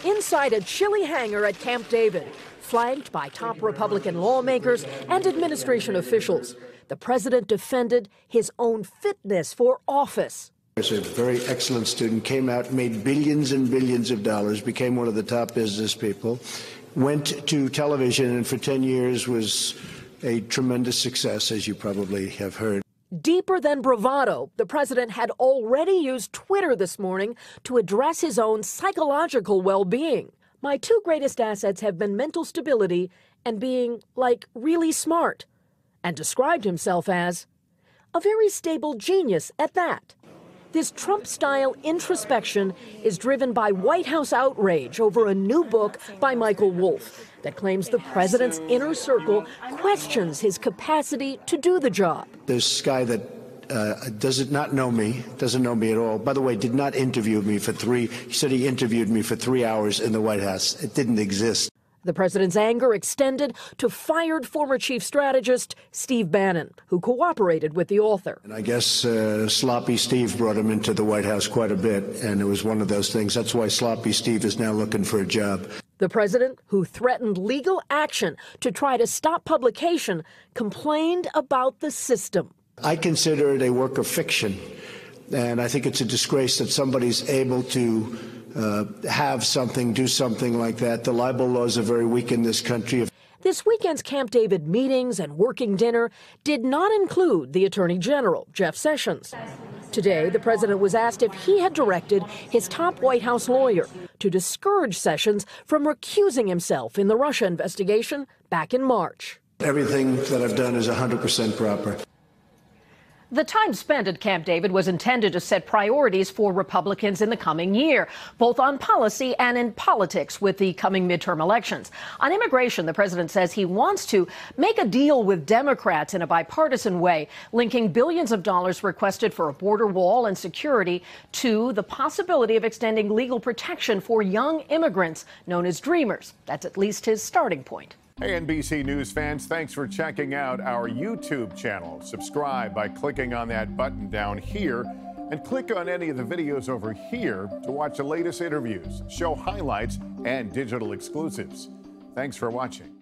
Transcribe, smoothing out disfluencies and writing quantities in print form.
inside a chilly hangar at Camp David, flanked by top Republican lawmakers and administration officials. The president defended his own fitness for office. He's a very excellent student, came out, made billions and billions of dollars, became one of the top business people, went to television, and for 10 years was a tremendous success, as you probably have heard. Deeper than bravado, the president had already used Twitter this morning to address his own psychological well-being. My two greatest assets have been mental stability and being, like, really smart, and described himself as a very stable genius at that. This Trump-style introspection is driven by White House outrage over a new book by Michael Wolff that claims the president's inner circle questions his capacity to do the job. This guy that doesn't know me at all, by the way, did not interview me he said he interviewed me for 3 hours in the White House. It didn't exist. The president's anger extended to fired former chief strategist Steve Bannon, who cooperated with the author. And I guess Sloppy Steve brought him into the White House quite a bit, and it was one of those things. That's why Sloppy Steve is now looking for a job. The president, who threatened legal action to try to stop publication, complained about the system. I consider it a work of fiction, and I think it's a disgrace that somebody's able to do something like that. The libel laws are very weak in this country. This weekend's Camp David meetings and working dinner did not include the Attorney General, Jeff Sessions. Today, the president was asked if he had directed his top White House lawyer to discourage Sessions from recusing himself in the Russia investigation back in March. Everything that I've done is 100% proper. The time spent at Camp David was intended to set priorities for Republicans in the coming year, both on policy and in politics with the coming midterm elections. On immigration, the president says he wants to make a deal with Democrats in a bipartisan way, linking billions of dollars requested for a border wall and security to the possibility of extending legal protection for young immigrants known as Dreamers. That's at least his starting point. Hey, NBC News fans, thanks for checking out our YouTube channel. Subscribe by clicking on that button down here and click on any of the videos over here to watch the latest interviews, show highlights, and digital exclusives. Thanks for watching.